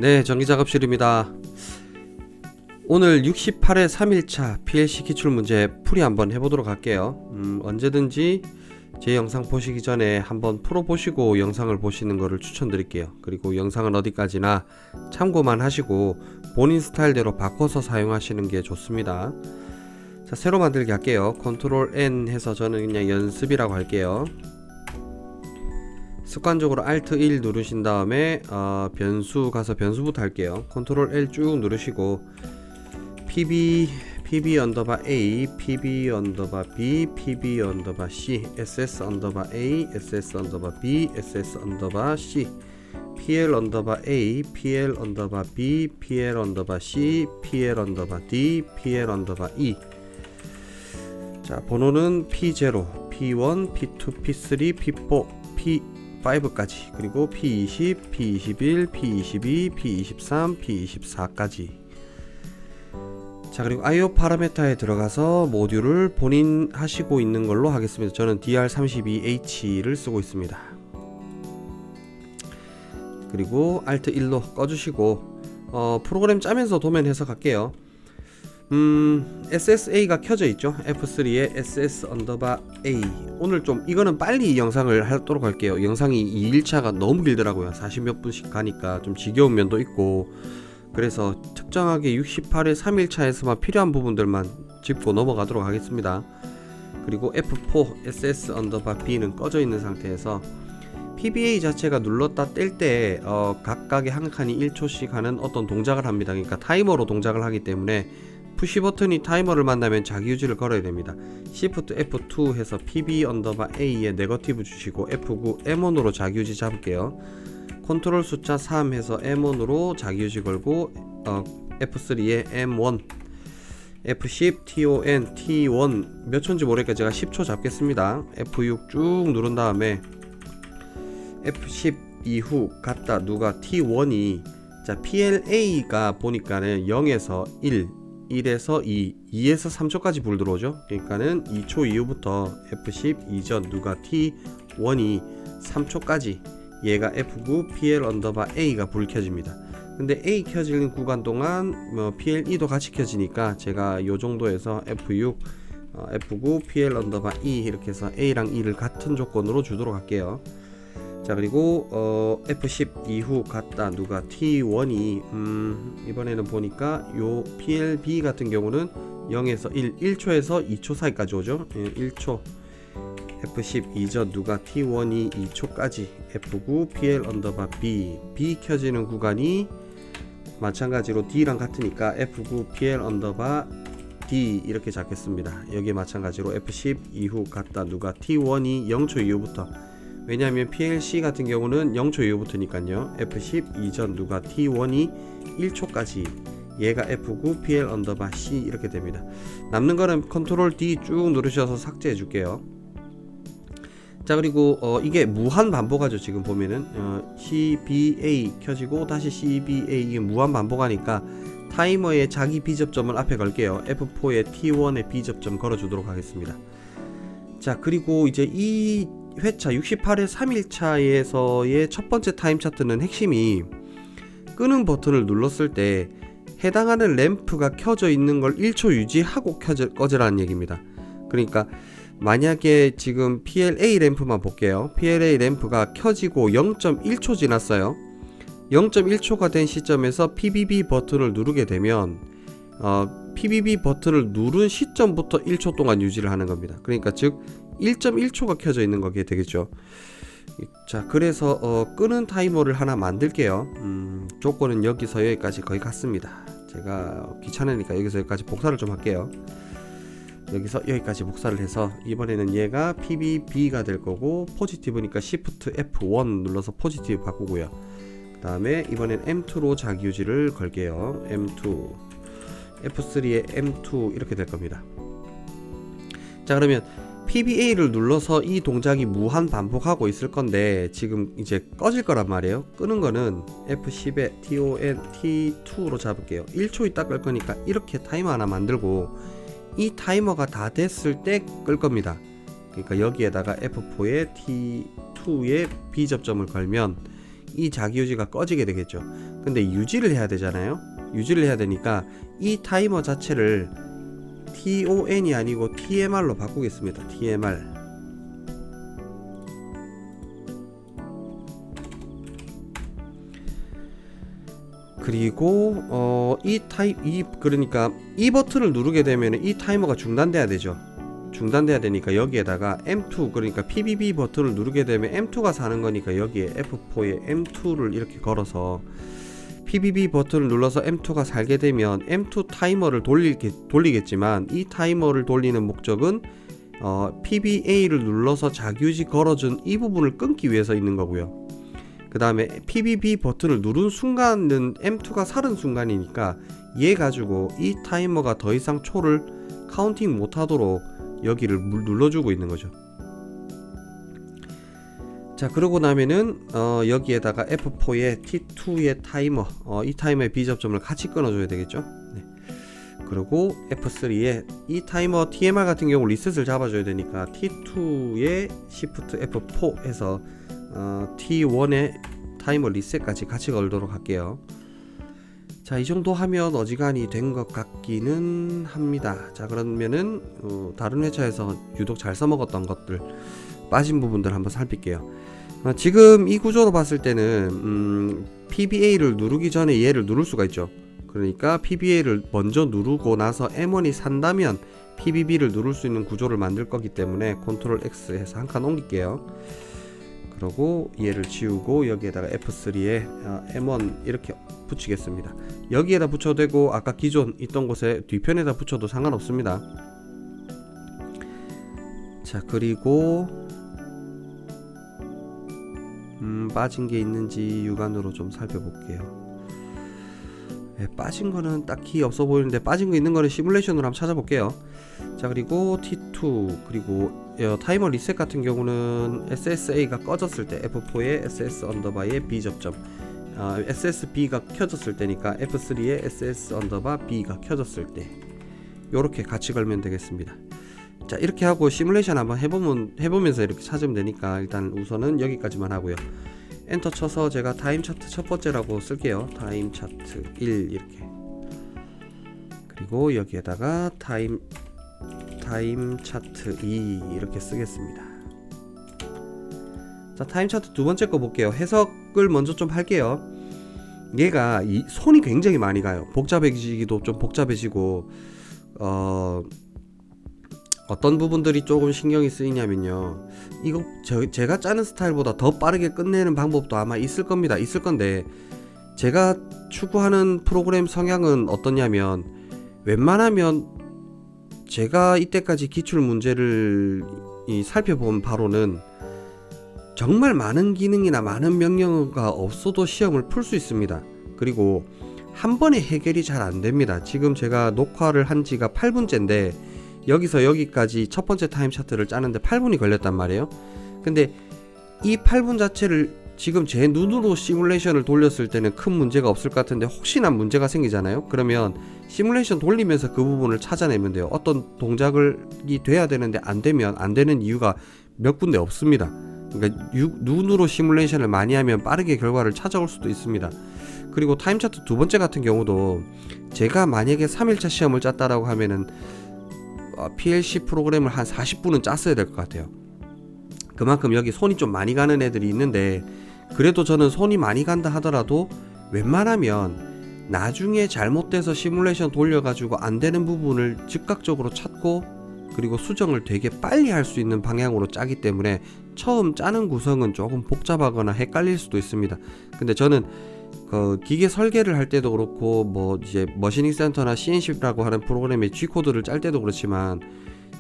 네, 전기작업실입니다. 오늘 68회 3일차 PLC 기출문제 풀이 한번 해보도록 할게요. 언제든지 제 영상 보시기 전에 한번 풀어보시고 영상을 보시는 것을 추천드릴게요. 그리고 영상은 어디까지나 참고만 하시고 본인 스타일대로 바꿔서 사용하시는 게 좋습니다. 자, 새로 만들기 할게요. 컨트롤 N 해서 저는 그냥 연습이라고 할게요. 습관적으로 Alt 1 누르신 다음에 변수 가서 변수부터 할게요. 컨트롤 L 쭉 누르시고 pb 언더바 a, pb 언더바 b, pb 언더바 c, ss 언더바 a, ss 언더바 b, ss 언더바 c, pl 언더바 a, pl 언더바 b, pl 언더바 c, pl 언더바 d, pl 언더바 e. 자, 번호는 p0, p1, p2, p3, p4, p5까지, 그리고 p20, p21, p22, p23, p24까지. 자, 그리고 IO 파라메타에 들어가서 모듈을 본인 하시고 있는 걸로 하겠습니다. 저는 DR32H를 쓰고 있습니다. 그리고 Alt 1로 꺼주시고 프로그램 짜면서 도면 해석할게요. SSA가 켜져 있죠. F3에 SS 언더바 A. 오늘 좀 이거는 빨리 영상을 하도록 할게요. 영상이 2일차가 너무 길더라고요. 40몇 분씩 가니까 좀 지겨운 면도 있고, 그래서 특정하게 68회 3일차에서만 필요한 부분들만 짚고 넘어가도록 하겠습니다. 그리고 F4 SS 언더바 B는 꺼져 있는 상태에서 PBA 자체가 눌렀다 뗄 때 각각의 한 칸이 1초씩 하는 어떤 동작을 합니다. 그러니까 타이머로 동작을 하기 때문에 푸시 버튼이 타이머를 만나면 자기유지를 걸어야 됩니다. Shift F2 해서 PB 언더바 A에 네거티브 주시고 F9 M1으로 자기유지 잡을게요. 컨트롤 숫자 3 해서 M1으로 자기유지 걸고 F3에 M1, F10 TON T1 몇 초인지 모르니까 제가 10초 잡겠습니다. F6 쭉 누른 다음에 F10 이후 갔다 누가 T1이, 자, PLA가 보니까는 0에서 1, 1에서 2, 2에서 3초까지 불 들어오죠. 그러니까는 2초 이후부터 F10 이전 누가 T1이 3초까지 얘가 F9 PL 언더바 A가 불 켜집니다. 근데 A 켜지는 구간 동안 PL2도 같이 켜지니까 제가 요 정도에서 F6 F9 PL 언더바 E 이렇게 해서 A랑 E를 같은 조건으로 주도록 할게요. 자, 그리고 F10 이후 갔다 누가 T1이 이번에는 보니까 요 PLB 같은 경우는 0에서 1, 1초에서 2초 사이까지 오죠. 1초 F10 이전 누가 T1이 2초까지 F9 PL 언더바 B, B 켜지는 구간이 마찬가지로 D랑 같으니까 F9 PL 언더바 D 이렇게 잡겠습니다. 여기에 마찬가지로 F10 이후 갔다 누가 T1이 0초 이후부터, 왜냐하면 PLC 같은 경우는 0초 이후부터니까요. F10 이전 누가 T1이 1초까지 얘가 F9 PL 언더바 C 이렇게 됩니다. 남는 거는 컨트롤 D 쭉 누르셔서 삭제해 줄게요. 자, 그리고 이게 무한 반복하죠. 지금 보면은 CBA 켜지고 다시 CBA, 이게 무한 반복하니까 타이머에 자기 비접점을 앞에 걸게요. F4에 T1의 비접점 걸어주도록 하겠습니다. 자, 그리고 이제 이 회차 68회 3일차에서의 첫 번째 타임 차트는 핵심이 끄는 버튼을 눌렀을 때 해당하는 램프가 켜져 있는 걸 1초 유지하고 꺼져라는 얘기입니다. 그러니까 만약에 지금 PLA 램프만 볼게요. PLA 램프가 켜지고 0.1초 지났어요. 0.1초가 된 시점에서 PBB 버튼을 누르게 되면 PBB 버튼을 누른 시점부터 1초 동안 유지를 하는 겁니다. 그러니까 즉 1.1초가 켜져 있는 거게 되겠죠. 자, 그래서 끄는 타이머를 하나 만들게요. 조건은 여기서 여기까지 거의 같습니다. 제가 귀찮으니까 여기서 여기까지 복사를 좀 할게요. 여기서 여기까지 복사를 해서 이번에는 얘가 PBB가 될 거고, 포지티브니까 Shift F1 눌러서 포지티브 바꾸고요. 그 다음에 이번엔 M2로 자기유지를 걸게요. M2 F3에 M2 이렇게 될 겁니다. 자, 그러면 PBA를 눌러서 이 동작이 무한 반복하고 있을 건데 지금 이제 꺼질 거란 말이에요. 끄는 거는 F10에 TON T2로 잡을게요. 1초 있다 끌 거니까 이렇게 타이머 하나 만들고 이 타이머가 다 됐을 때 끌 겁니다. 그러니까 여기에다가 F4에 T2에 B접점을 걸면 이 자기유지가 꺼지게 되겠죠. 근데 유지를 해야 되잖아요. 유지를 해야 되니까 이 타이머 자체를 TON이 아니고 TMR로 바꾸겠습니다. TMR. 그리고 그러니까 이 버튼을 누르게 되면 이 타이머가 중단돼야 되죠. 중단돼야 되니까 여기에다가 M2, 그러니까 PBB 버튼을 누르게 되면 M2가 사는 거니까 여기에 F4에 M2를 이렇게 걸어서 PBB 버튼을 눌러서 M2가 살게 되면 M2 타이머를 돌리겠지만 이 타이머를 돌리는 목적은 PBA를 눌러서 자기유지 걸어준 이 부분을 끊기 위해서 있는 거고요. 그 다음에 PBB 버튼을 누른 순간은 M2가 살은 순간이니까 얘 가지고 이 타이머가 더 이상 초를 카운팅 못하도록 여기를 눌러주고 있는 거죠. 자, 그러고 나면은 여기에다가 F4에 T2의 타이머, 이 타이머의 비접점을 같이 끊어줘야 되겠죠. 네. 그리고 F3에 이 타이머 TMR 같은 경우 리셋을 잡아줘야 되니까 T2의 Shift F4 해서 T1의 타이머 리셋까지 같이 걸도록 할게요. 자, 이 정도 하면 어지간히 된 것 같기는 합니다. 자, 그러면은 다른 회차에서 유독 잘 써먹었던 것들, 빠진 부분들 한번 살필게요. 지금 이 구조로 봤을 때는 PBA를 누르기 전에 얘를 누를 수가 있죠. 그러니까 PBA를 먼저 누르고 나서 M1이 산다면 PBB를 누를 수 있는 구조를 만들 거기 때문에 컨트롤 X 해서 한 칸 옮길게요. 그리고 얘를 지우고 여기에다가 F3에 M1 이렇게 붙이겠습니다. 여기에다 붙여도 되고 아까 기존 있던 곳에 뒤편에다 붙여도 상관없습니다. 자, 그리고 빠진 게 있는지 육안으로 좀 살펴볼게요. 네, 빠진 거는 딱히 없어 보이는데 빠진 거 있는 거는 시뮬레이션으로 한번 찾아볼게요. 자, 그리고 T2 그리고 타이머 리셋 같은 경우는 SSA가 꺼졌을 때 F4의 SS 언더바의 B 접점, SSB가 켜졌을 때니까 F3의 SS 언더바 B가 켜졌을 때 요렇게 같이 걸면 되겠습니다. 자, 이렇게 하고 시뮬레이션 한번 해보면서 이렇게 찾으면 되니까 일단 우선은 여기까지만 하고요. 엔터 쳐서 제가 타임 차트 첫 번째라고 쓸게요. 타임 차트 1 이렇게. 그리고 여기에다가 타임 차트 2 이렇게 쓰겠습니다. 자, 타임 차트 두 번째 거 볼게요. 해석을 먼저 좀 할게요. 얘가 손이 굉장히 많이 가요. 복잡해지기도 좀 복잡해지고 어떤 부분들이 조금 신경이 쓰이냐면요, 이거 제가 짜는 스타일보다 더 빠르게 끝내는 방법도 아마 있을 겁니다. 있을 건데 제가 추구하는 프로그램 성향은 어떠냐면, 웬만하면 제가 이때까지 기출 문제를 살펴본 바로는 정말 많은 기능이나 많은 명령어가 없어도 시험을 풀 수 있습니다. 그리고 한 번에 해결이 잘 안 됩니다. 지금 제가 녹화를 한 지가 8분째인데 여기서 여기까지 첫 번째 타임 차트를 짜는데 8분이 걸렸단 말이에요. 근데 이 8분 자체를 지금 제 눈으로 시뮬레이션을 돌렸을 때는 큰 문제가 없을 것 같은데 혹시나 문제가 생기잖아요. 그러면 시뮬레이션 돌리면서 그 부분을 찾아내면 돼요. 어떤 동작이 돼야 되는데 안 되면 안 되는 이유가 몇 군데 없습니다. 그러니까 눈으로 시뮬레이션을 많이 하면 빠르게 결과를 찾아올 수도 있습니다. 그리고 타임 차트 두 번째 같은 경우도 제가 만약에 3일차 시험을 짰다라고 하면은 PLC 프로그램을 한 40분은 짰어야 될 것 같아요. 그만큼 여기 손이 좀 많이 가는 애들이 있는데, 그래도 저는 손이 많이 간다 하더라도 웬만하면 나중에 잘못돼서 시뮬레이션 돌려가지고 안 되는 부분을 즉각적으로 찾고 그리고 수정을 되게 빨리 할 수 있는 방향으로 짜기 때문에 처음 짜는 구성은 조금 복잡하거나 헷갈릴 수도 있습니다. 근데 저는 기계 설계를 할 때도 그렇고 이제 머시닝 센터나 CNC라고 하는 프로그램의 G코드를 짤 때도 그렇지만,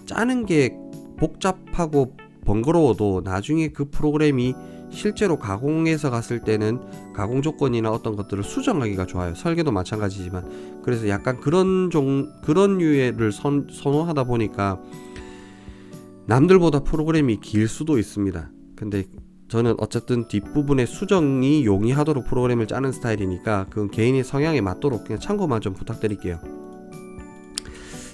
짜는 게 복잡하고 번거로워도 나중에 그 프로그램이 실제로 가공해서 갔을 때는 가공 조건이나 어떤 것들을 수정하기가 좋아요. 설계도 마찬가지지만. 그래서 약간 그런 류를 선호하다 보니까 남들보다 프로그램이 길 수도 있습니다. 근데 저는 어쨌든 뒷부분에 수정이 용이하도록 프로그램을 짜는 스타일이니까 그건 개인의 성향에 맞도록 그냥 참고만 좀 부탁드릴게요.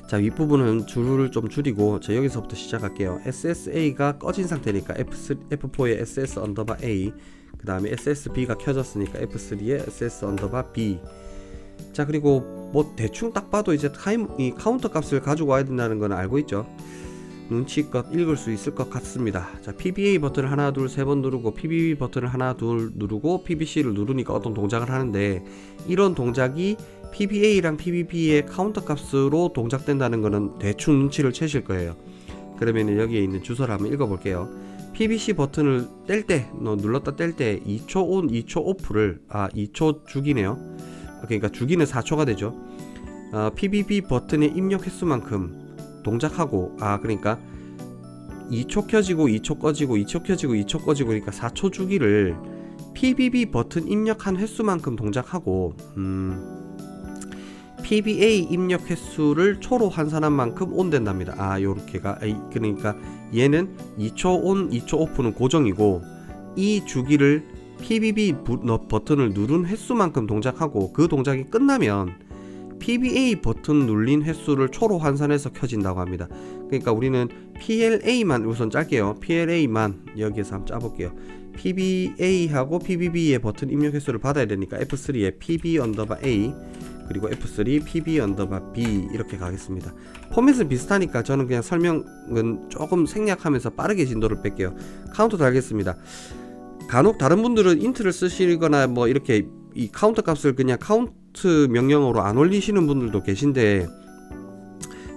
자, 윗부분은 줄을 좀 줄이고 여기서부터 시작할게요. SSA가 꺼진 상태니까 F4의 SS 언더바 A, 그 다음에 SSB가 켜졌으니까 F3에 SS 언더바 B. 자, 그리고 뭐 대충 딱 봐도 이제 이 카운터 값을 가지고 와야 된다는 건 알고 있죠. 눈치껏 읽을 수 있을 것 같습니다. 자, PBA 버튼을 하나 둘 세 번 누르고 PBB 버튼을 하나 둘 누르고 PBC를 누르니까 어떤 동작을 하는데, 이런 동작이 PBA랑 PBB의 카운터 값으로 동작된다는 거는 대충 눈치를 채실 거예요. 그러면 여기에 있는 주소를 한번 읽어볼게요. PBC 버튼을 뗄 때, 눌렀다 뗄 때 2초 온, 2초 오프를 2초 주기네요. 그러니까 주기는 4초가 되죠. PBB 버튼의 입력 횟수만큼 동작하고, 그러니까 2초 켜지고 2초 꺼지고 2초 켜지고 2초 꺼지고, 그러니까 4초 주기를 PBB 버튼 입력한 횟수만큼 동작하고, PBA 입력 횟수를 초로 환산한 만큼 온 된답니다. 요렇게가, 그러니까 얘는 2초 온 2초 오프는 고정이고, 이 주기를 PBB 버튼을 누른 횟수만큼 동작하고, 그 동작이 끝나면 PBA 버튼 눌린 횟수를 초로 환산해서 켜진다고 합니다. 그러니까 우리는 PLA만 우선 짤게요. PLA만 여기에서 한번 짜볼게요. PBA하고 PBB의 버튼 입력 횟수를 받아야 되니까 F3에 PB 언더바 A, 그리고 F3 PB 언더바 B 이렇게 가겠습니다. 포맷은 비슷하니까 저는 그냥 설명은 조금 생략하면서 빠르게 진도를 뺄게요. 카운터 달겠습니다. 간혹 다른 분들은 인트를 쓰시거나 뭐 이렇게 이 카운터 값을 그냥 카운트 명령어로 안 올리시는 분들도 계신데,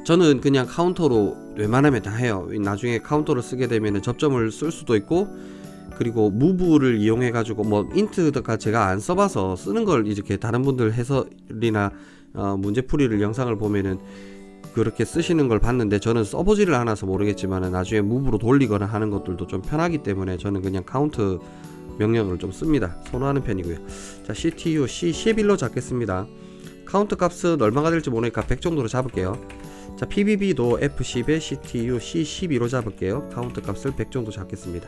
저는 그냥 카운터로 웬만하면 다 해요. 나중에 카운터를 쓰게 되면 접점을 쓸 수도 있고, 그리고 무브를 이용해 가지고 뭐 인트가 제가 안 써봐서 쓰는 걸 이렇게 다른 분들 해설이나 문제풀이를 영상을 보면은 그렇게 쓰시는 걸 봤는데, 저는 써보지를 않아서 모르겠지만 나중에 무브로 돌리거나 하는 것들도 좀 편하기 때문에 저는 그냥 카운트 명령어를 좀 씁니다. 선호하는 편이고요. 자, CTU C11로 잡겠습니다. 카운트 값은 얼마가 될지 모르니까 100 정도로 잡을게요. 자, PBB도 F10에 CTU C12로 잡을게요. 카운트 값을 100 정도 잡겠습니다.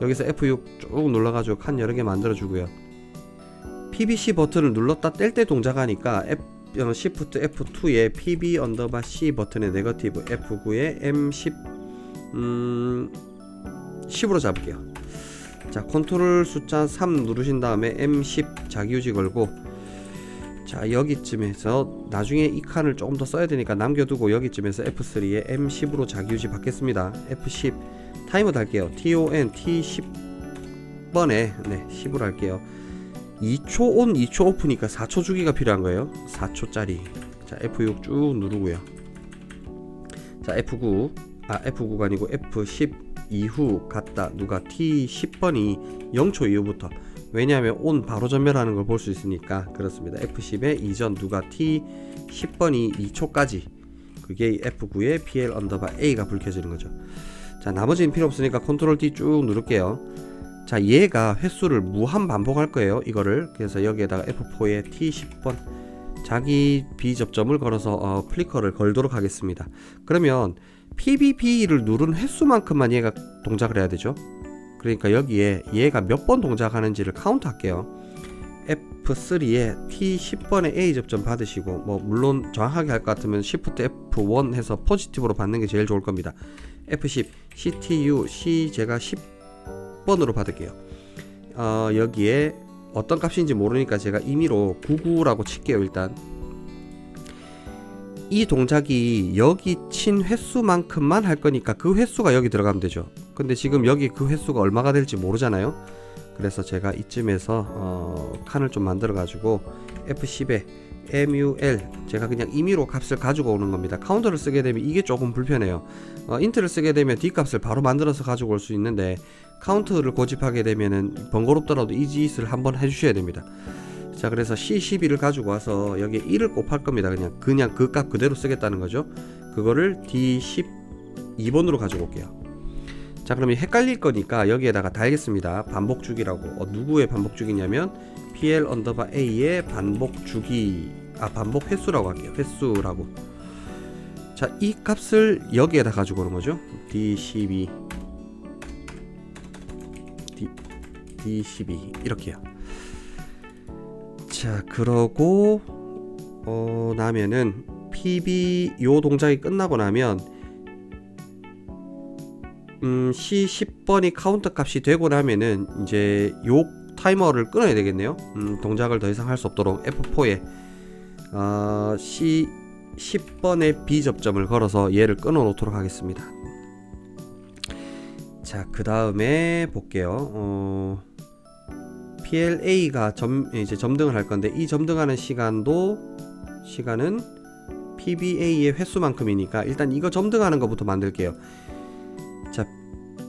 여기서 F6 쭉 눌러가지고 칸 여러 개 만들어주고요. PBC 버튼을 눌렀다 뗄 때 동작하니까 Shift F2에 PB 언더바 C 버튼의 네거티브, F9에 M10 10으로 잡을게요. 자, 컨트롤 숫자 3 누르신 다음에 M10 자기유지 걸고, 자, 여기쯤에서 나중에 이 칸을 조금 더 써야 되니까 남겨두고 여기쯤에서 F3에 M10으로 자기유지 받겠습니다. F10 타이머 달게요. TON T10번에 10으로 할게요. 2초 온 2초 오프니까 4초 주기가 필요한 거예요. 4초짜리. 자, F6 쭉 누르고요. 자, F9가 아니고 F10 이후 갔다 누가 T10번이 0초 이후부터, 왜냐하면 온 바로 전멸하는 걸 볼 수 있으니까 그렇습니다. F10에 이전 누가 T10번이 2초까지, 그게 F9에 PL 언더바 A가 불 켜지는 거죠. 자, 나머지는 필요 없으니까 컨트롤 D 쭉 누를게요. 자, 얘가 횟수를 무한 반복할 거예요. 이거를. 그래서 여기에다가 F4에 T10번 자기 비접점을 걸어서 플리커를 걸도록 하겠습니다. 그러면 PBB를 누른 횟수만큼만 얘가 동작을 해야 되죠. 그러니까 여기에 얘가 몇 번 동작하는지를 카운트 할게요. F3에 T10번의 A 접점 받으시고, 뭐 물론 정확하게 할 것 같으면 Shift F1 해서 포지티브로 받는 게 제일 좋을 겁니다. F10 CTU C 제가 10번으로 받을게요. 여기에 어떤 값인지 모르니까 제가 임의로 99라고 칠게요. 일단 이 동작이 여기 친 횟수만큼만 할 거니까 그 횟수가 여기 들어가면 되죠. 근데 지금 여기 그 횟수가 얼마가 될지 모르잖아요. 그래서 제가 이쯤에서 칸을 좀 만들어 가지고 F10에 MUL 제가 그냥 임의로 값을 가지고 오는 겁니다. 카운터를 쓰게 되면 이게 조금 불편해요. 인트를 쓰게 되면 D 값을 바로 만들어서 가지고 올 수 있는데, 카운트를 고집하게 되면은 번거롭더라도 이 짓을 한번 해주셔야 됩니다. 자, 그래서 C12를 가지고 와서 여기에 1을 곱할 겁니다. 그냥 그 값 그대로 쓰겠다는 거죠. 그거를 D12번으로 가지고 올게요. 자, 그러면 헷갈릴 거니까 여기에다가 달겠습니다. 반복 주기라고. 누구의 반복 주기냐면 PL 언더바 A의 반복 주기, 반복 횟수라고 할게요. 횟수라고. 자, 이 값을 여기에다 가지고 오는 거죠. D12 이렇게요. 자, 그러고 나면은 PB 요 동작이 끝나고 나면 C10번이 카운터 값이 되고 나면은 이제 요 타이머를 끊어야 되겠네요. 동작을 더 이상 할 수 없도록 F4에 C 10번의 B 접점을 걸어서 얘를 끊어 놓도록 하겠습니다. 자, 그 다음에 볼게요. PLA가 이제 점등을 할 건데, 이 점등하는 시간은 PBA의 횟수만큼이니까 일단 이거 점등하는 것부터 만들게요. 자,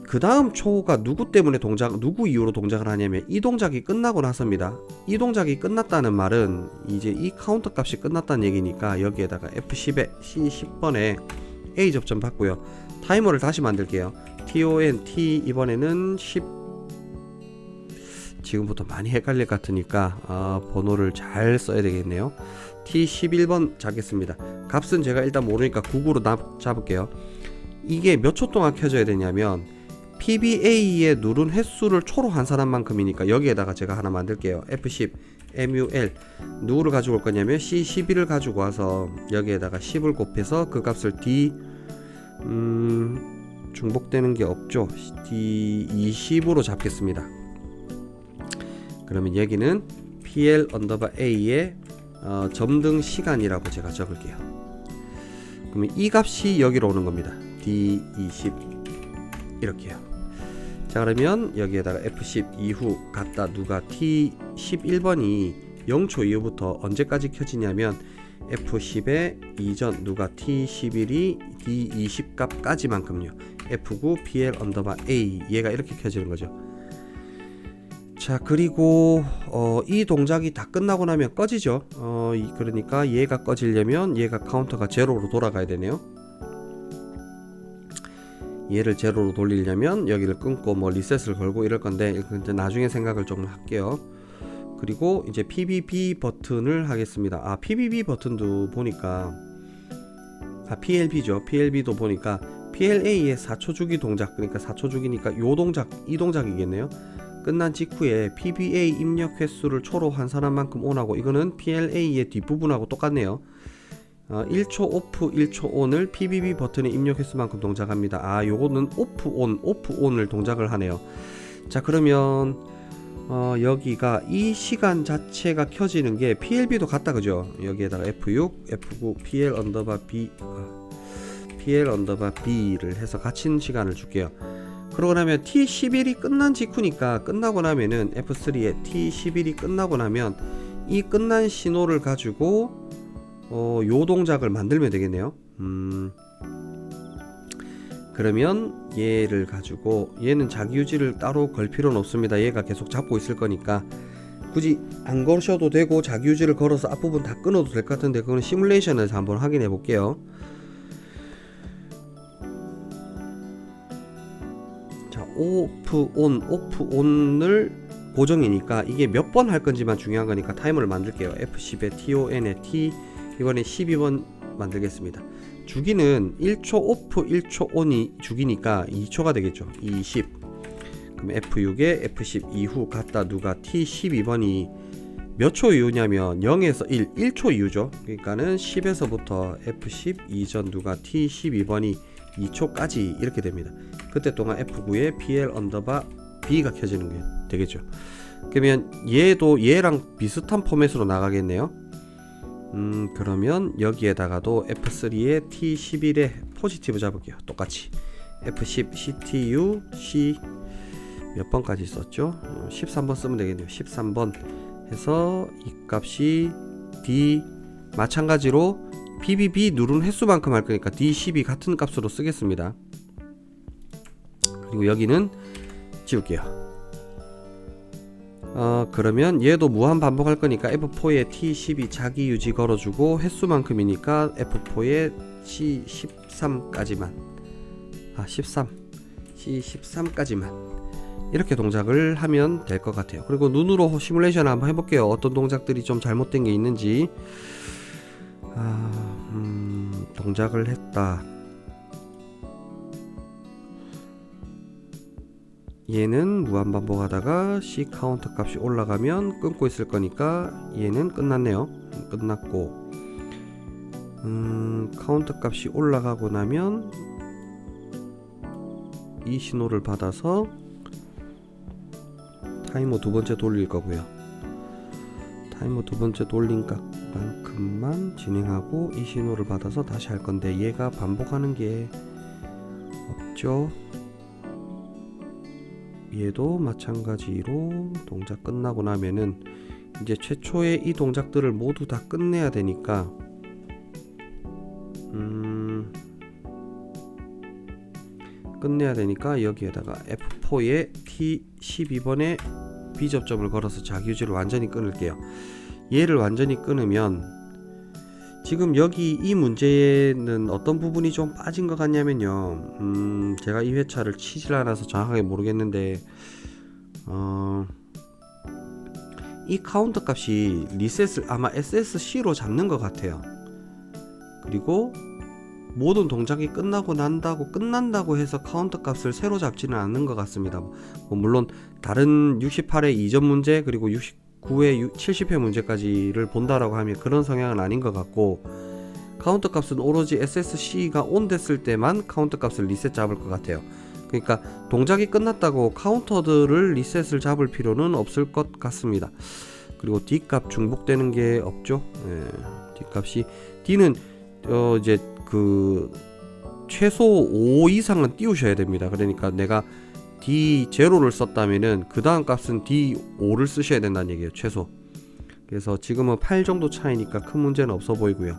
그 다음 초가 누구 이유로 동작을 하냐면 이 동작이 끝나고 나서입니다. 이 동작이 끝났다는 말은 이제 이 카운터 값이 끝났다는 얘기니까 여기에다가 F10에 C10번에 A 접점 받고요. 타이머를 다시 만들게요. TON T 이번에는 10. 지금부터 많이 헷갈릴 것 같으니까 번호를 잘 써야 되겠네요. T11번 잡겠습니다. 값은 제가 일단 모르니까 99로 잡을게요. 이게 몇 초 동안 켜져야 되냐면 PBA에 누른 횟수를 초로 한 사람만큼이니까 여기에다가 제가 하나 만들게요. F10 MUL 누구를 가지고 올 거냐면 C11을 가지고 와서 여기에다가 10을 곱해서 그 값을 D 중복되는 게 없죠. D20으로 잡겠습니다. 그러면 여기는 PL 언더바 A의 점등 시간이라고 제가 적을게요. 그러면 이 값이 여기로 오는 겁니다. D20 이렇게요. 자, 그러면 여기에다가 F10 이후 갖다 누가 T11번이 0초 이후부터 언제까지 켜지냐면 F10의 이전 누가 T11이 D20 값까지만큼요. F9 PL 언더바 A 얘가 이렇게 켜지는 거죠. 자, 그리고 이 동작이 다 끝나고 나면 꺼지죠. 그러니까 얘가 꺼지려면 얘가 카운터가 제로로 돌아가야 되네요. 얘를 제로로 돌리려면 여기를 끊고 뭐 리셋을 걸고 이럴 건데 이제 나중에 생각을 좀 할게요. 그리고 이제 PBB 버튼을 하겠습니다. PBB 버튼도 보니까 PLB죠. PLB도 보니까 PLA의 4초 주기 동작, 그러니까 4초 주기니까 요 동작, 이 동작이겠네요. 끝난 직후에 PBA 입력 횟수를 초로 한 사람만큼 온하고, 이거는 PLA의 뒷부분하고 똑같네요. 1초 오프 1초 온을 PBB 버튼에 입력 횟수만큼 동작합니다. 요거는 오프 온을 동작을 하네요. 자, 그러면 여기가 이 시간 자체가 켜지는 게 PLB도 같다, 그죠? 여기에다가 F6 F9 PL 언더바 B를 해서 갇힌 시간을 줄게요. 그러고 나면 T11이 끝난 직후니까, 끝나고 나면은 F3에 T11이 끝나고 나면 이 끝난 신호를 가지고 요 동작을 만들면 되겠네요. 그러면 얘를 가지고, 얘는 자기유지를 따로 걸 필요는 없습니다. 얘가 계속 잡고 있을 거니까 굳이 안 걸으셔도 되고 자기유지를 걸어서 앞부분 다 끊어도 될 것 같은데, 그거는 시뮬레이션에서 한번 확인해 볼게요. 자, 오프 온을 고정이니까 이게 몇 번 할 건지만 중요한 거니까 타이머를 만들게요. F10에 TON에 T 이번에 12번 만들겠습니다. 주기는 1초 오프 1초 온이 주기니까 2초가 되겠죠. 20. 그럼 F6에 F10 이후 갖다 누가 T12번이 몇 초 이후냐면 0에서 1초 이후죠. 그러니까는 10에서부터 F10 이전 누가 T12번이 2초까지 이렇게 됩니다. 그때 동안 F9에 PL 언더바 B가 켜지는 게 되겠죠. 그러면 얘도 얘랑 비슷한 포맷으로 나가겠네요. 그러면 여기에다가도 F3에 T11에 포지티브 잡을게요. 똑같이 F10 CTU C 몇 번까지 썼죠? 13번 쓰면 되겠네요. 13번 해서 이 값이 D 마찬가지로 PBB 누른 횟수만큼 할 거니까 D12 같은 값으로 쓰겠습니다. 그리고 여기는 지울게요. 그러면 얘도 무한 반복할 거니까 F4에 T12 자기 유지 걸어주고 횟수만큼이니까 F4에 C13까지만 13 C13까지만 이렇게 동작을 하면 될 것 같아요. 그리고 눈으로 시뮬레이션 한번 해볼게요. 어떤 동작들이 좀 잘못된 게 있는지. 동작을 했다. 얘는 무한 반복하다가 C 카운터 값이 올라가면 끊고 있을 거니까 얘는 끝났네요. 끝났고 카운터 값이 올라가고 나면 이 신호를 받아서 타이머 두 번째 돌릴 거고요. 타이머 두 번째 돌린 만큼만 진행하고 이 신호를 받아서 다시 할 건데 얘가 반복하는 게 없죠. 얘도 마찬가지로 동작 끝나고 나면은 이제 최초의 이 동작들을 모두 다 끝내야 되니까 여기에다가 F4에 T12번에 B접점을 걸어서 자기유지를 완전히 끊을게요. 얘를 완전히 끊으면 지금 여기 이 문제는 어떤 부분이 좀 빠진 것 같냐면요. 제가 이 회차를 치질 않아서 정확하게 모르겠는데 이 카운터 값이 리셋을 아마 SSC로 잡는 것 같아요. 그리고 모든 동작이 끝난다고 해서 카운터 값을 새로 잡지는 않는 것 같습니다. 물론 다른 68회 이전 문제 그리고 69회 70회 문제까지를 본다라고 하면 그런 성향은 아닌 것 같고, 카운터 값은 오로지 SSC가 온 됐을 때만 카운터 값을 리셋 잡을 것 같아요. 그러니까 동작이 끝났다고 카운터들을 리셋을 잡을 필요는 없을 것 같습니다. 그리고 D 값 중복되는 게 없죠. D 값이 D는 이제 그 최소 5 이상은 띄우셔야 됩니다. 그러니까 내가 D0를 썼다면은 그 다음 값은 D5를 쓰셔야 된다는 얘기예요, 최소. 그래서 지금은 8 정도 차이니까 큰 문제는 없어 보이고요.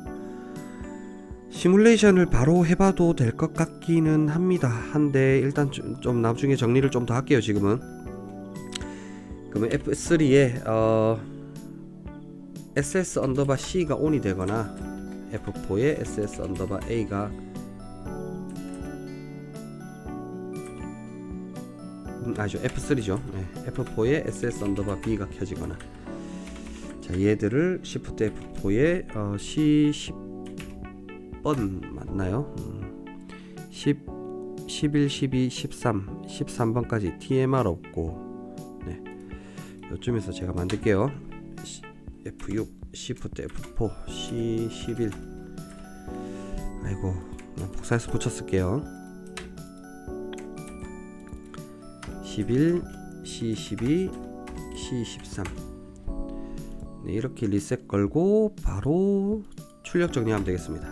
시뮬레이션을 바로 해봐도 될 것 같기는 한데 일단 좀 나중에 정리를 좀 더 할게요. 지금은 그러면 F3에 SS 언더바 C가 ON이 되거나 F4에 SS 언더바 A가 아니죠, F3죠. F4에 SS 언더바 B가 켜지거나, 자 얘들을 Shift F4에 C10번 맞나요? 10, 11, 12, 13, 13번까지 TMR 없고, 요쯤에서 제가 만들게요. F6, Shift F4, C11. 아이고, 복사해서 붙였을게요. 11, C12, C13. 이렇게 리셋 걸고 바로 출력 정리하면 되겠습니다.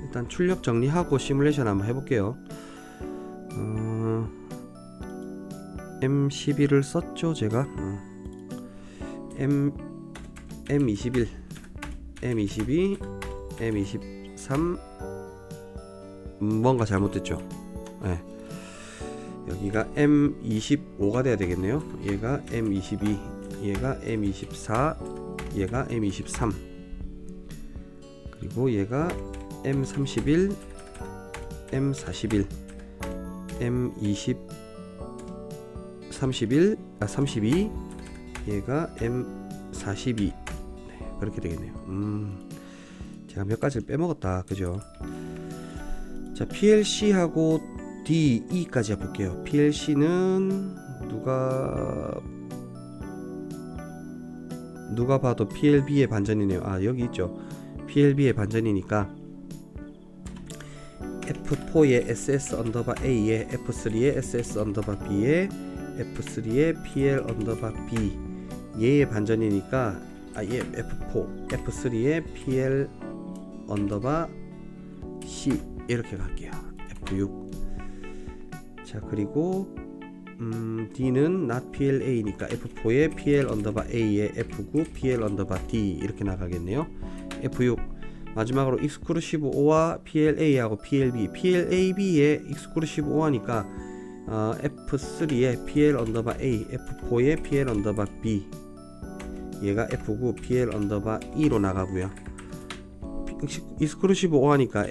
일단 출력 정리하고 시뮬레이션 한번 해볼게요. M11을 썼죠 제가. M21, M22, M23. 뭔가 잘못됐죠. 여기가 M25가 돼야 되겠네요. 얘가 M22, 얘가 M24, 얘가 M23, 그리고 얘가 M31, M41, M20, 32, 얘가 M42. 그렇게 되겠네요. 제가 몇 가지를 빼먹었다, 그죠? 자, PLC하고 DE까지 해볼게요. PLC는 누가 봐도 PLB의 반전이네요. 여기 있죠. PLB의 반전이니까 F4에 SS 언더바 A에 F3에 SS 언더바 B에 F3에 PL 언더바 B, 얘의 반전이니까 얘 F4, F3에 PL 언더바 C 이렇게 갈게요. F6. 자, 그리고 D는 not PLA니까 F4에 PL 언더바 A에 F9 PL 언더바 D 이렇게 나가겠네요. F6 마지막으로 exclusive O와 PLA하고 PLB, PLAB에 exclusive O하니까 F3에 PL 언더바 A, F4에 PL 언더바 B, 얘가 F9 PL 언더바 E로 나가고요. exclusive O하니까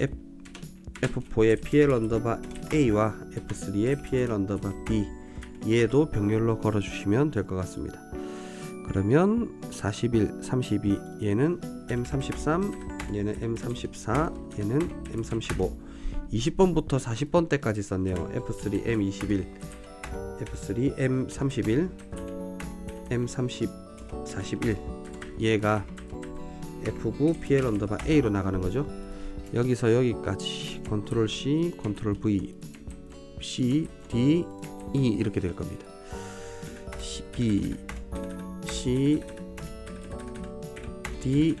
F4에 PL 언더바 A와 F3에 PL 언더바 B, 얘도 병렬로 걸어주시면 될 것 같습니다. 그러면 41, 32, 얘는 M33, 얘는 M34, 얘는 M35, 20번부터 40번 때까지 썼네요. F3 M21, F3 M31, M30, 41, 얘가 F9 PL 언더바 A로 나가는 거죠. 여기서 여기까지 컨트롤 C, 컨트롤 V, C, D, E 이렇게 될 겁니다. B, C, D,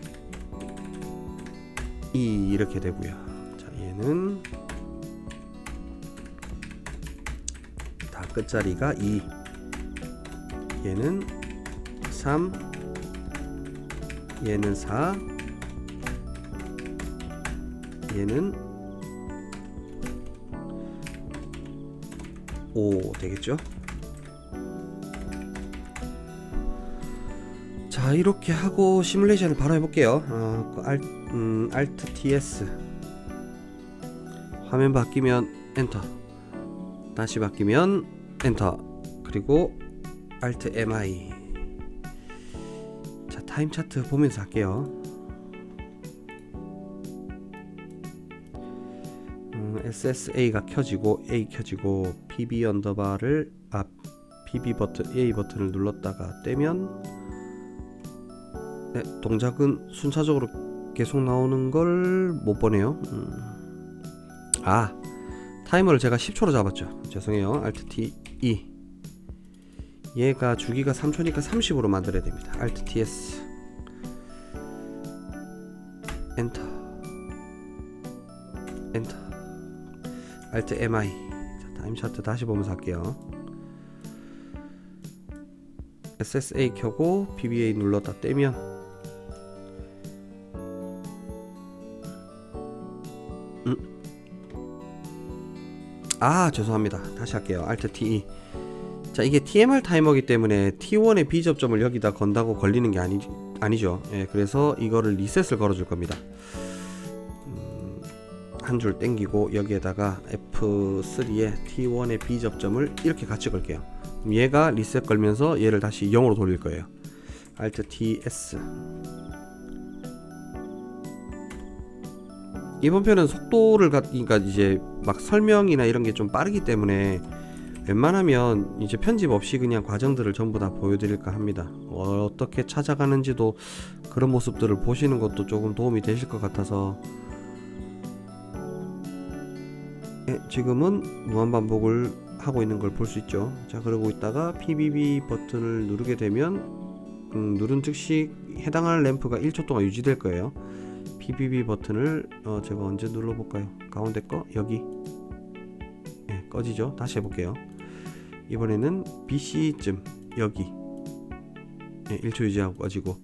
E 이렇게 되고요. 자, 얘는 다 끝자리가 2, 얘는 3, 얘는 4, 얘는 5 되겠죠. 자, 이렇게 하고 시뮬레이션을 바로 해볼게요. Alt TS, 화면 바뀌면 엔터, 다시 바뀌면 엔터, 그리고 Alt MI. 자, 타임 차트 보면서 할게요. SSA가 켜지고 A 켜지고 PB 언더바를 PB 버튼 A 버튼을 눌렀다가 떼면 네, 동작은 순차적으로 계속 나오는 걸 못 보네요. 타이머를 제가 10초로 잡았죠. 죄송해요. Alt T E. 얘가 주기가 3초니까 30으로 만들어야 됩니다. Alt TS 엔터, 엔터, Alt MI. 자, 타임 차트 다시 보면서 할게요. SSA 켜고 PBA 눌렀다 떼면 죄송합니다. 다시 할게요. Alt T. 자, 이게 TMR 타이머이기 때문에 T1의 B접점을 여기다 건다고 걸리는 게 아니죠. 예, 그래서 이거를 리셋을 걸어줄 겁니다. 한 줄 땡기고 여기에다가 F3에 T1의 B접점을 이렇게 같이 걸게요. 그럼 얘가 리셋 걸면서 얘를 다시 0으로 돌릴 거예요. Alt TS. 이번 편은 속도를 그러니까 이제 막 설명이나 이런 게 좀 빠르기 때문에 웬만하면 이제 편집 없이 그냥 과정들을 전부 다 보여드릴까 합니다. 어떻게 찾아가는지도 그런 모습들을 보시는 것도 조금 도움이 되실 것 같아서 지금은 무한반복을 하고 있는 걸 볼 수 있죠. 자, 그러고 있다가 PBB 버튼을 누르게 되면 누른 즉시 해당하는 램프가 1초 동안 유지될 거예요. PBB 버튼을 제가 언제 눌러볼까요? 가운데 거 여기 꺼지죠. 다시 해볼게요. 이번에는 BC쯤 여기 1초 유지하고 꺼지고,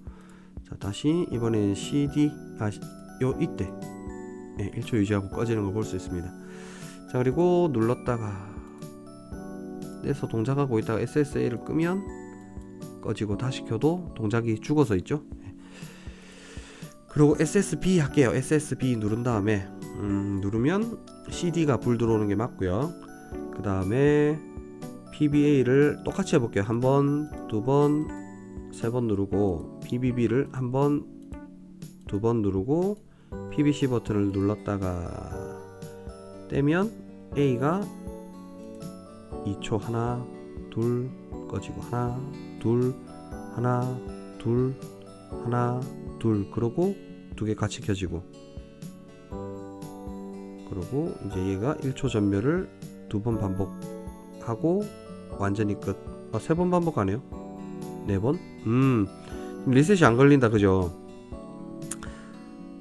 자, 다시 이번에는 CD 이때 1초 유지하고 꺼지는 걸 볼 수 있습니다. 자, 그리고 눌렀다가 떼서 동작하고 있다가 SSA를 끄면 꺼지고 다시 켜도 동작이 죽어서 있죠. 그리고 SSB 할게요. SSB 누른 다음에 누르면 CD가 불 들어오는 게 맞고요. 그 다음에 PBA를 똑같이 해볼게요. 한 번, 두 번, 세 번 누르고 PBB를 한 번, 두 번 누르고 PBC 버튼을 눌렀다가 떼면 A가 2초 하나, 둘 꺼지고 하나, 둘, 하나, 둘, 하나, 둘, 그러고 두 개 같이 켜지고, 그러고 이제 얘가 1초 전멸을 두 번 반복하고 완전히 끝. 세 번 반복하네요. 네 번. 리셋이 안 걸린다, 그죠?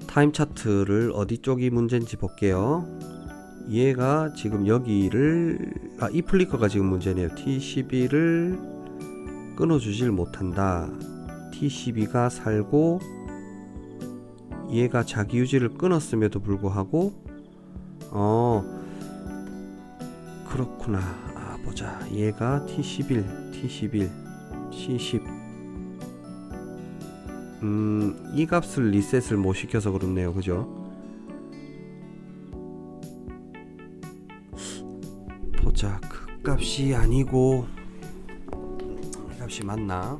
타임 차트를 어디 쪽이 문제인지 볼게요. 얘가 지금 여기를 이 플리커가 지금 문제네요. T12를 끊어주질 못한다. T12가 살고 얘가 자기 유지를 끊었음에도 불구하고 그렇구나. 보자. 얘가 T11, T11, C10 이 값을 리셋을 못 시켜서 그렇네요. 그죠? 보자. 그 값이 아니고 이 값이 맞나?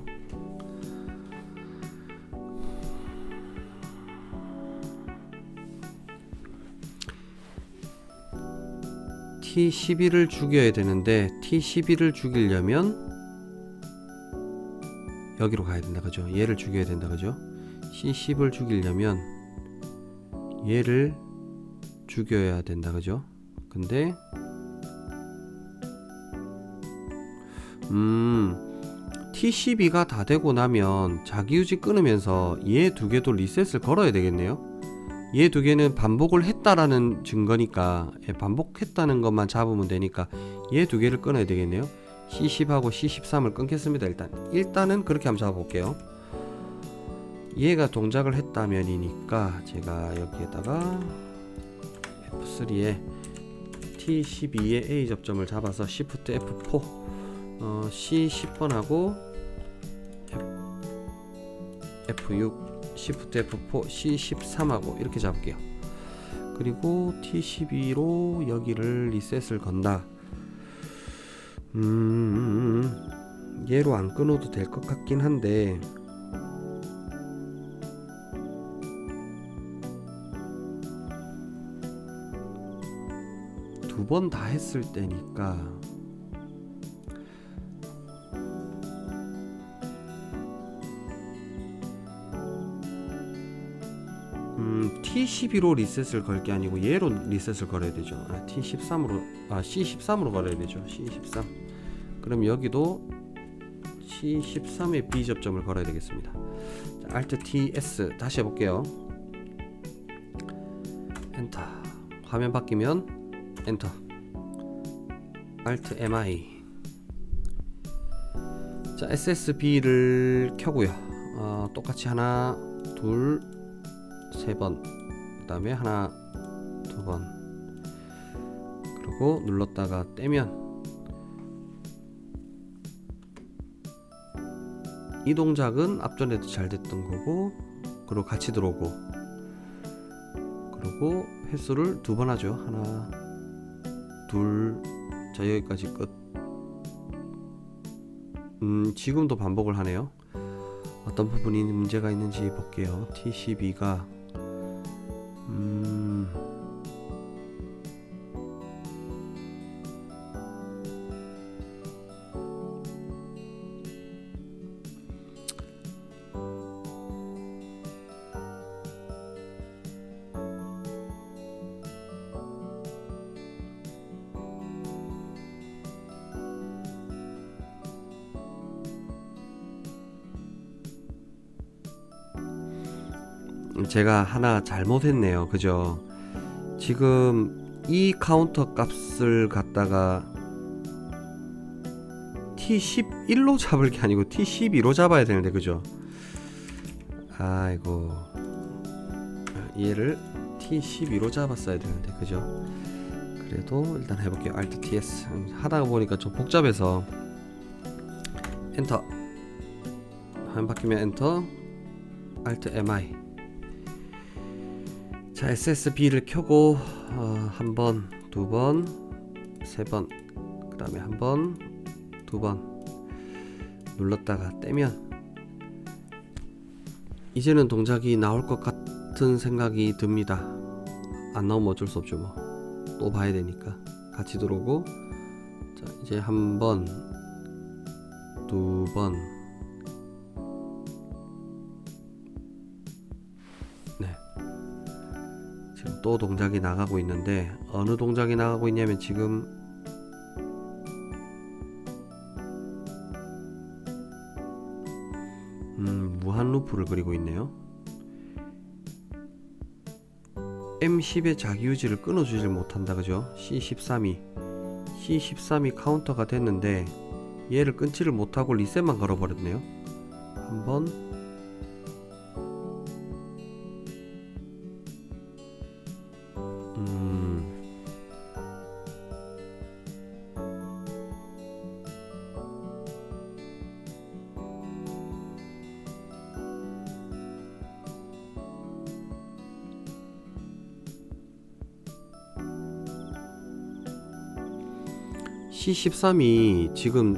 T11을 죽여야 되는데 T11을 죽이려면 여기로 가야 된다, 그죠? 얘를 죽여야 된다, 그죠? C10을 죽이려면 얘를 죽여야 된다, 그죠? 근데 T12가 다 되고 나면 자기유지 끊으면서 얘 두 개도 리셋을 걸어야 되겠네요. 얘 두 개는 반복을 했다라는 증거니까 반복했다는 것만 잡으면 되니까 얘 두 개를 끊어야 되겠네요. C10하고 C13을 끊겠습니다. 일단은 그렇게 한번 잡아볼게요. 얘가 동작을 했다면이니까 제가 여기에다가 F3에 T12의 A 접점을 잡아서 Shift F4 C10번하고 F6 Shift F4 C13하고 이렇게 잡을게요. 그리고 T12로 여기를 리셋을 건다. 얘로 안 끊어도 될 것 같긴 한데 두 번 다 했을 때니까 T12로 리셋을 걸 게 아니고 얘로 리셋을 걸어야 되죠. T13으로 C13으로 걸어야 되죠. C13. 그럼 여기도 C13의 B 접점을 걸어야 되겠습니다. 자, Alt TS 다시 해볼게요. 엔터. 화면 바뀌면 엔터. Alt MI. 자, SSB를 켜고요. 똑같이 하나, 둘, 세 번. 그 다음에 하나, 두 번. 그리고 눌렀다가 떼면 이 동작은 앞전에도 잘 됐던 거고, 그리고 같이 들어오고, 그리고 횟수를 두 번 하죠. 하나, 둘. 자, 여기까지 끝. 지금도 반복을 하네요. 어떤 부분이 문제가 있는지 볼게요. T12가 제가 하나 잘못했네요. 그죠? 지금 이 카운터 값을 갖다가 T11로 잡을 게 아니고 T12로 잡아야 되는데, 그죠? 아이고, 얘를 T12로 잡았어야 되는데, 그죠? 그래도 일단 해볼게요. Alt TS. 하다 보니까 좀 복잡해서. 엔터. 화면 바뀌면 엔터. Alt MI. 자, SSB를 켜고 한 번, 두 번, 세 번, 그 다음에 한 번, 두 번 눌렀다가 떼면 이제는 동작이 나올 것 같은 생각이 듭니다. 안 나오면 어쩔 수 없죠. 뭐 또 봐야 되니까. 같이 들어오고, 자, 이제 한 번, 두 번, 네, 지금 또 동작이 나가고 있는데, 어느 동작이 나가고 있냐면 지금 무한 루프를 그리고 있네요. M10의 자기유지를 끊어주질 못한다, 그죠? C13이 카운터가 됐는데 얘를 끊지를 못하고 리셋만 걸어버렸네요. 한번, C13이 지금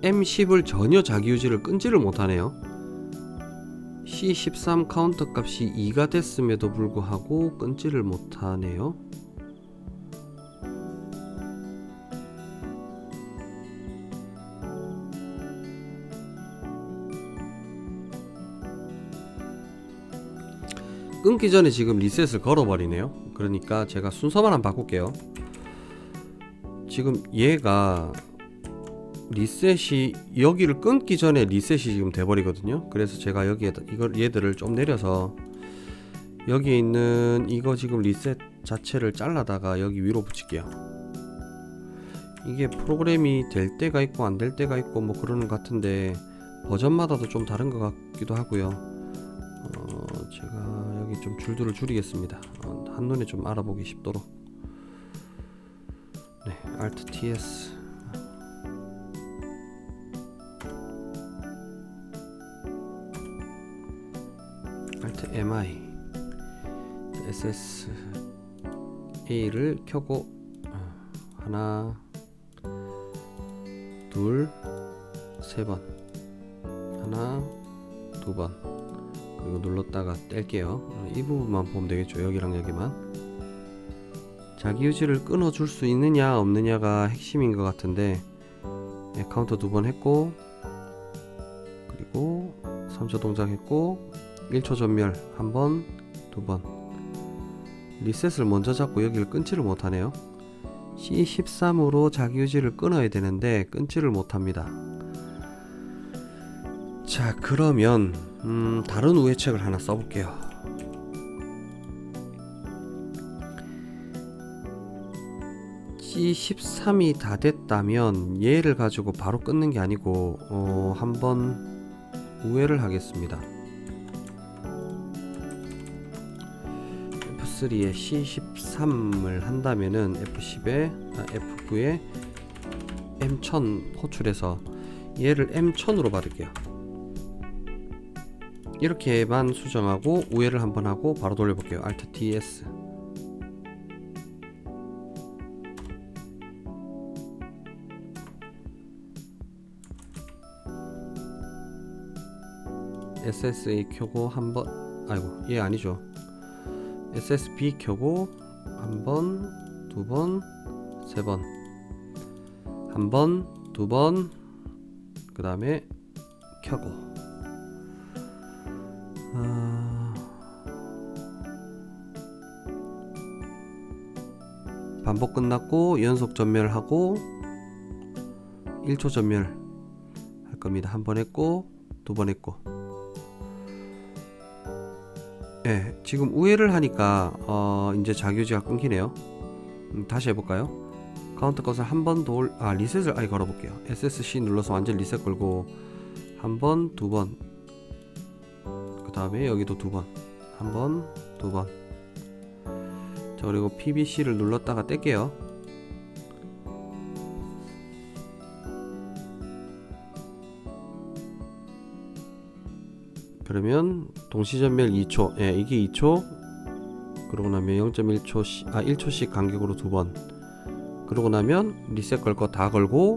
M10을 전혀 자기유지를 끊지를 못하네요. C13 카운터 값이 2가 됐음에도 불구하고 끊지를 못하네요. 끊기 전에 지금 리셋을 걸어버리네요. 그러니까 제가 순서만 한번 바꿀게요. 지금 얘가 리셋이 여기를 끊기 전에 리셋이 지금 돼버리거든요. 그래서 제가 여기에다 이걸 얘들을 좀 내려서 여기에 있는 이거 지금 리셋 자체를 잘라다가 여기 위로 붙일게요. 이게 프로그램이 될 때가 있고 안 될 때가 있고 뭐 그러는 것 같은데 버전마다도 좀 다른 것 같기도 하고요. 제가 여기 좀 줄들을 줄이겠습니다. 한눈에 좀 알아보기 쉽도록. 네, Alt TS Alt MI SSA를 켜고 하나 둘 세 번 하나 두 번 그리고 눌렀다가 뗄게요. 이 부분만 보면 되겠죠. 여기랑 여기만. 자기 유지를 끊어 줄 수 있느냐 없느냐가 핵심인 것 같은데, 네, 카운터 두 번 했고 그리고 3초 동작 했고 1초 전멸 한 번 두 번 리셋을 먼저 잡고 여기를 끊지를 못하네요. C13으로 자기 유지를 끊어야 되는데 끊지를 못합니다. 자, 그러면 다른 우회책을 하나 써볼게요. C13이 다 됐다면 얘를 가지고 바로 끊는 게 아니고 한번 우회를 하겠습니다. F3에 C13을 한다면은 F9에 M1000 호출해서 얘를 M1000으로 받을게요. 이렇게만 수정하고 우회를 한번 하고 바로 돌려볼게요. Alt TS SSA 켜고 한번, 아이고 얘 아니죠. SSB 켜고 한번 두 번 세 번 한 번 두 번 그 다음에 켜고 반복 끝났고 연속 전멸하고 1초 전멸 할 겁니다. 한 번 했고 두 번 했고. 네, 지금 우회를 하니까 이제 자기유지가 끊기네요. 다시 해볼까요? 카운터 것을 한 번 더 리셋을 아예 걸어볼게요. SSC 눌러서 완전 리셋 걸고 한 번, 두 번, 그 다음에 여기도 두 번, 한 번, 두 번. 자, 그리고 PBC를 눌렀다가 뗄게요. 그러면 동시전멸 2초, 예, 이게 2초. 그러고 나면 0.1초 1초씩 간격으로 두 번. 그러고 나면 리셋 걸 거 다 걸고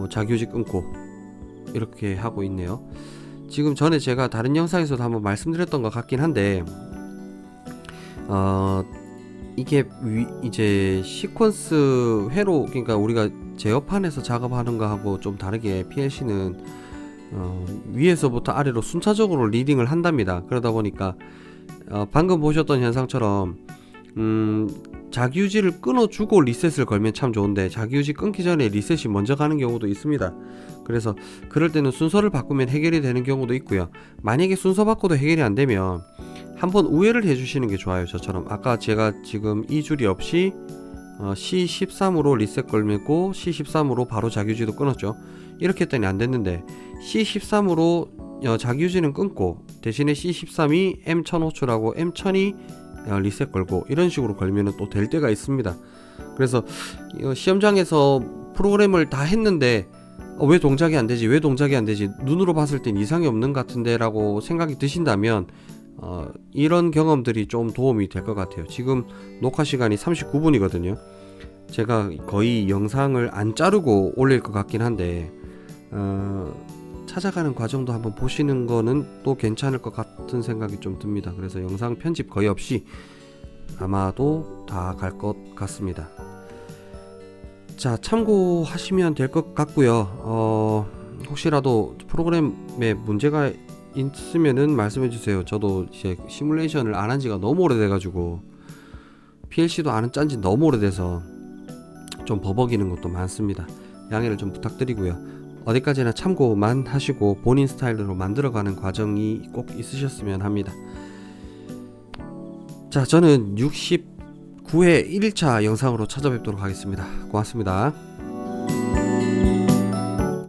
자기유지 끊고 이렇게 하고 있네요. 지금 전에 제가 다른 영상에서도 한번 말씀드렸던 것 같긴 한데 이게 이제 시퀀스 회로, 그러니까 우리가 제어판에서 작업하는 거하고 좀 다르게 PLC는 위에서부터 아래로 순차적으로 리딩을 한답니다. 그러다 보니까 방금 보셨던 현상처럼 자기유지를 끊어주고 리셋을 걸면 참 좋은데 자기유지 끊기 전에 리셋이 먼저 가는 경우도 있습니다. 그래서 그럴 때는 순서를 바꾸면 해결이 되는 경우도 있고요. 만약에 순서 바꿔도 해결이 안 되면 한번 우회를 해주시는 게 좋아요. 저처럼 아까 제가 지금 이 줄이 없이 C13으로 리셋 걸고 C13으로 바로 자기유지도 끊었죠. 이렇게 했더니 안 됐는데 C13으로 자기유지는 끊고 대신에 C13이 M1000 호출하고 M1000이 리셋 걸고 이런 식으로 걸면 또 될 때가 있습니다. 그래서 시험장에서 프로그램을 다 했는데 왜 동작이 안 되지? 왜 동작이 안 되지? 눈으로 봤을 땐 이상이 없는 것 같은데 라고 생각이 드신다면 이런 경험들이 좀 도움이 될 것 같아요. 지금 녹화 시간이 39분이거든요. 제가 거의 영상을 안 자르고 올릴 것 같긴 한데 찾아가는 과정도 한번 보시는 거는 또 괜찮을 것 같은 생각이 좀 듭니다. 그래서 영상 편집 거의 없이 아마도 다 갈 것 같습니다. 자, 참고하시면 될 것 같고요. 혹시라도 프로그램에 문제가 있으면은 말씀해 주세요. 저도 이제 시뮬레이션을 안 한 지가 너무 오래돼 가지고 PLC도 안 짠지 너무 오래돼서 좀 버벅이는 것도 많습니다. 양해를 좀 부탁드리고요. 어디까지나 참고만 하시고 본인 스타일로 만들어가는 과정이 꼭 있으셨으면 합니다. 자, 저는 69회 1일차 영상으로 찾아뵙도록 하겠습니다. 고맙습니다.